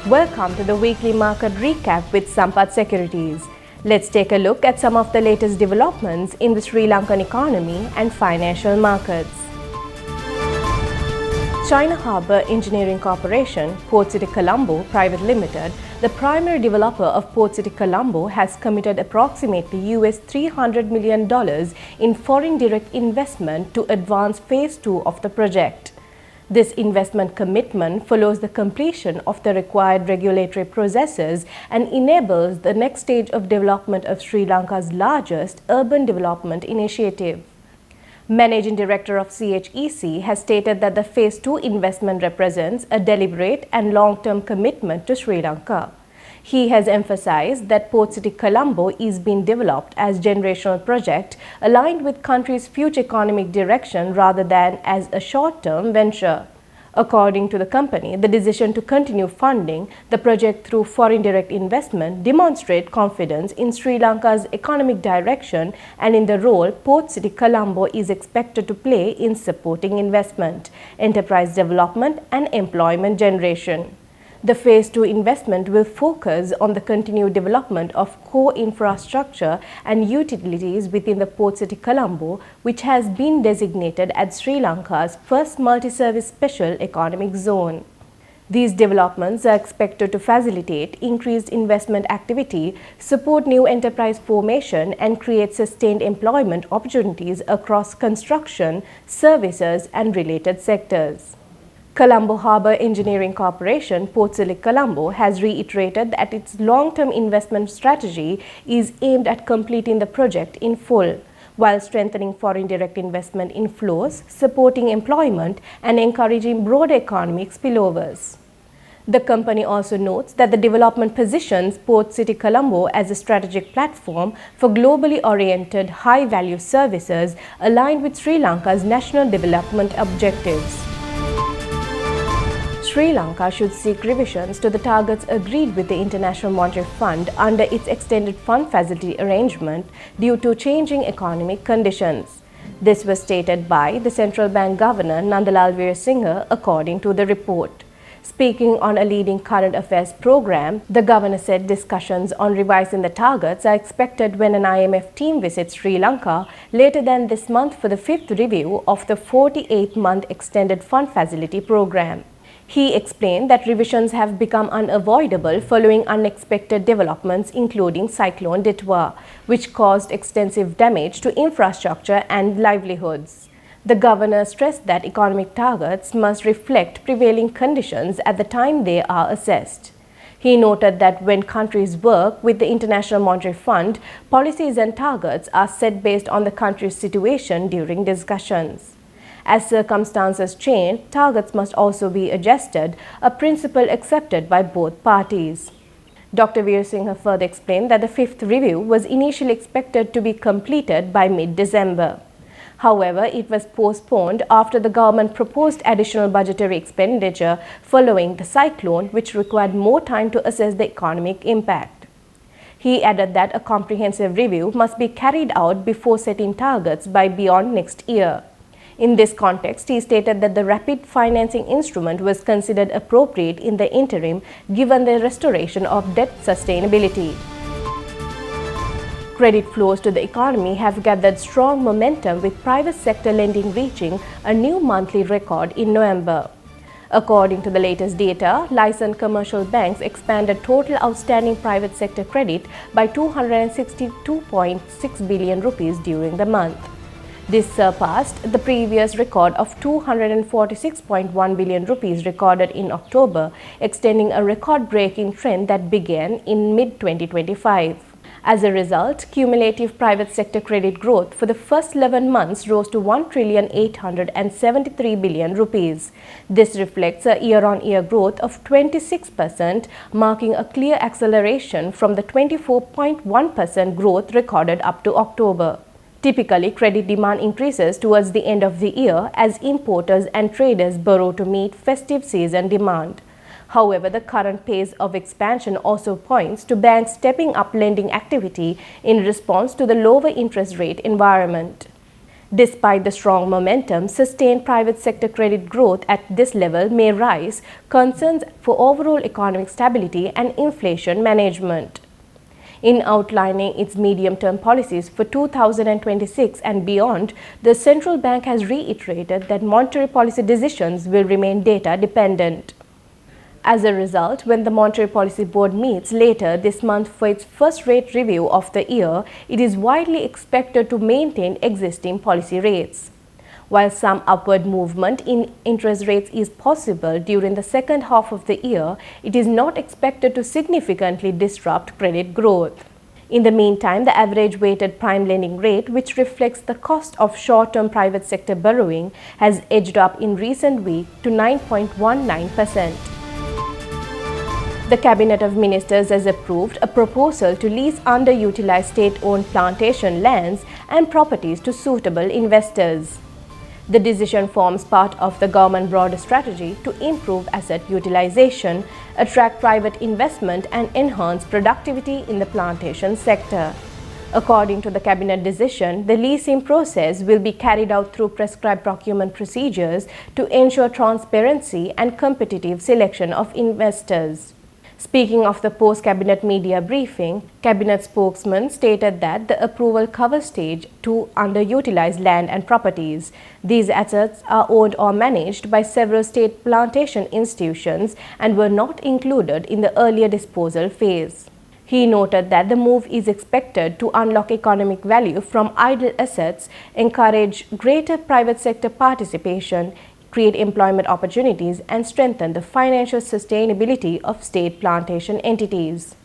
Welcome to the weekly market recap with Sampath Securities. Let's take a look at some of the latest developments in the Sri Lankan economy and financial markets. China Harbour Engineering Corporation, Port City Colombo Private Limited, the primary developer of Port City Colombo, has committed approximately $300 million in foreign direct investment to advance Phase 2 of the project. This investment commitment follows the completion of the required regulatory processes and enables the next stage of development of Sri Lanka's largest urban development initiative. Managing Director of CHEC has stated that the Phase 2 investment represents a deliberate and long-term commitment to Sri Lanka. He has emphasized that Port City Colombo is being developed as a generational project aligned with country's future economic direction rather than as a short-term venture. According to the company, the decision to continue funding the project through foreign direct investment demonstrates confidence in Sri Lanka's economic direction and in the role Port City Colombo is expected to play in supporting investment, enterprise development and employment generation. The Phase 2 investment will focus on the continued development of core infrastructure and utilities within the Port City Colombo, which has been designated as Sri Lanka's first multi-service special economic zone. These developments are expected to facilitate increased investment activity, support new enterprise formation, and create sustained employment opportunities across construction, services, and related sectors. Colombo Harbour Engineering Corporation, Port City Colombo, has reiterated that its long-term investment strategy is aimed at completing the project in full, while strengthening foreign direct investment inflows, supporting employment, and encouraging broader economic spillovers. The company also notes that the development positions Port City Colombo as a strategic platform for globally oriented high-value services aligned with Sri Lanka's national development objectives. Sri Lanka should seek revisions to the targets agreed with the International Monetary Fund under its extended fund facility arrangement due to changing economic conditions. This was stated by the Central Bank Governor Nandalal Veerasinghe, according to the report. Speaking on a leading current affairs program, the governor said discussions on revising the targets are expected when an IMF team visits Sri Lanka later than this month for the fifth review of the 48-month extended fund facility program. He explained that revisions have become unavoidable following unexpected developments including Cyclone Ditwah, which caused extensive damage to infrastructure and livelihoods. The governor stressed that economic targets must reflect prevailing conditions at the time they are assessed. He noted that when countries work with the International Monetary Fund, policies and targets are set based on the country's situation during discussions. As circumstances change, targets must also be adjusted, a principle accepted by both parties. Dr. Veerasinghe further explained that the fifth review was initially expected to be completed by mid-December. However, it was postponed after the government proposed additional budgetary expenditure following the cyclone, which required more time to assess the economic impact. He added that a comprehensive review must be carried out before setting targets by beyond next year. In this context, he stated that the rapid financing instrument was considered appropriate in the interim given the restoration of debt sustainability. Credit flows to the economy have gathered strong momentum with private sector lending reaching a new monthly record in November. According to the latest data, licensed commercial banks expanded total outstanding private sector credit by 262.6 billion rupees during the month. This surpassed the previous record of 246.1 billion rupees recorded in October, extending a record-breaking trend that began in mid-2025. As a result, cumulative private sector credit growth for the first 11 months rose to 1,873 billion rupees. This reflects a year-on-year growth of 26%, marking a clear acceleration from the 24.1% growth recorded up to October. Typically, credit demand increases towards the end of the year as importers and traders borrow to meet festive season demand. However, the current pace of expansion also points to banks stepping up lending activity in response to the lower interest rate environment. Despite the strong momentum, sustained private sector credit growth at this level may raise concerns for overall economic stability and inflation management. In outlining its medium-term policies for 2026 and beyond, the central bank has reiterated that monetary policy decisions will remain data-dependent. As a result, when the Monetary Policy Board meets later this month for its first rate review of the year, it is widely expected to maintain existing policy rates. While some upward movement in interest rates is possible during the second half of the year, it is not expected to significantly disrupt credit growth. In the meantime, the average weighted prime lending rate, which reflects the cost of short-term private sector borrowing, has edged up in recent weeks to 9.19%. The Cabinet of Ministers has approved a proposal to lease underutilized state-owned plantation lands and properties to suitable investors. The decision forms part of the government's broader strategy to improve asset utilization, attract private investment and enhance productivity in the plantation sector. According to the Cabinet decision, the leasing process will be carried out through prescribed procurement procedures to ensure transparency and competitive selection of investors. Speaking of the post-cabinet media briefing, cabinet spokesman stated that the approval covers stage 2 underutilized land and properties. These assets are owned or managed by several state plantation institutions and were not included in the earlier disposal phase. He noted that the move is expected to unlock economic value from idle assets, encourage greater private sector participation, create employment opportunities, and strengthen the financial sustainability of state plantation entities.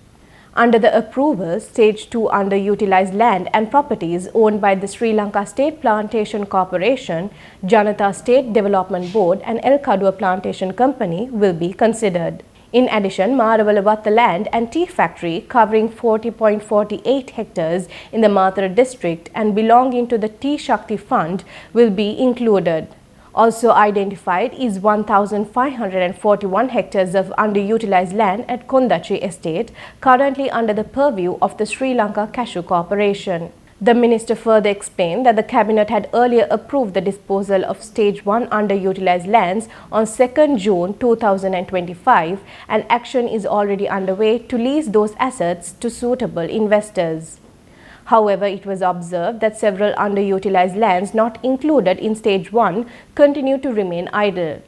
Under the approval, Stage 2 underutilized land and properties owned by the Sri Lanka State Plantation Corporation, Janatha State Development Board and El Kadua Plantation Company will be considered. In addition, Marawalavatta land and tea factory covering 40.48 hectares in the Mathura district and belonging to the Tea Shakti Fund will be included. Also identified is 1,541 hectares of underutilized land at Kondachi Estate, currently under the purview of the Sri Lanka Cashew Corporation. The minister further explained that the cabinet had earlier approved the disposal of Stage 1 underutilized lands on 2nd June 2025, and action is already underway to lease those assets to suitable investors. However, it was observed that several underutilized lands not included in Stage 1 continue to remain idle.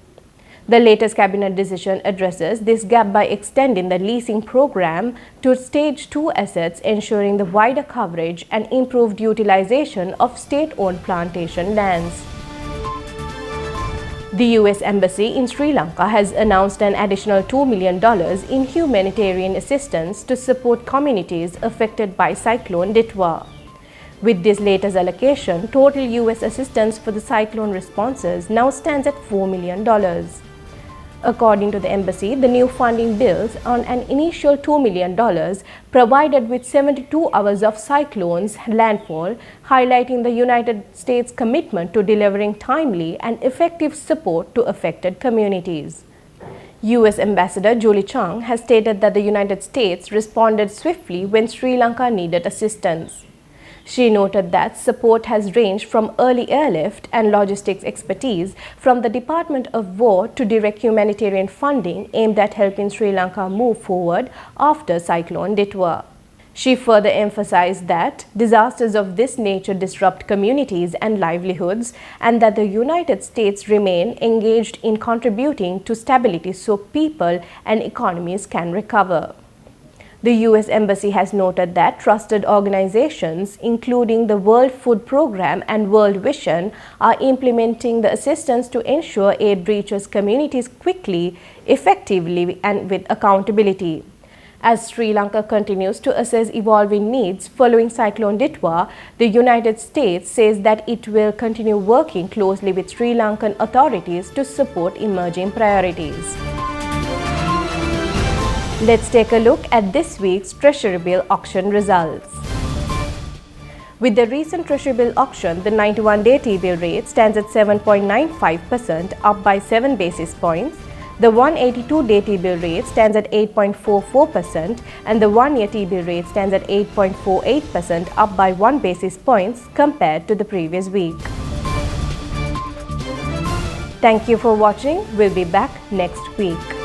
The latest cabinet decision addresses this gap by extending the leasing program to Stage 2 assets, ensuring the wider coverage and improved utilization of state-owned plantation lands. The U.S. Embassy in Sri Lanka has announced an additional $2 million in humanitarian assistance to support communities affected by Cyclone Ditwah. With this latest allocation, total U.S. assistance for the cyclone responses now stands at $4 million. According to the embassy, the new funding builds on an initial $2 million provided with 72 hours of cyclone's landfall, highlighting the United States' commitment to delivering timely and effective support to affected communities. U.S. Ambassador Julie Chang has stated that the United States responded swiftly when Sri Lanka needed assistance. She noted that support has ranged from early airlift and logistics expertise from the Department of War to direct humanitarian funding aimed at helping Sri Lanka move forward after Cyclone Ditwah. She further emphasized that disasters of this nature disrupt communities and livelihoods, and that the United States remain engaged in contributing to stability so people and economies can recover. The U.S. Embassy has noted that trusted organizations, including the World Food Programme and World Vision, are implementing the assistance to ensure aid reaches communities quickly, effectively, and with accountability. As Sri Lanka continues to assess evolving needs following Cyclone Ditwah, the United States says that it will continue working closely with Sri Lankan authorities to support emerging priorities. Let's take a look at this week's Treasury Bill auction results. With the recent Treasury Bill auction, the 91-day T-bill rate stands at 7.95%, up by 7 basis points. The 182-day T-bill rate stands at 8.44%, and the 1-year T-bill rate stands at 8.48%, up by 1 basis points compared to the previous week. Thank you for watching. We'll be back next week.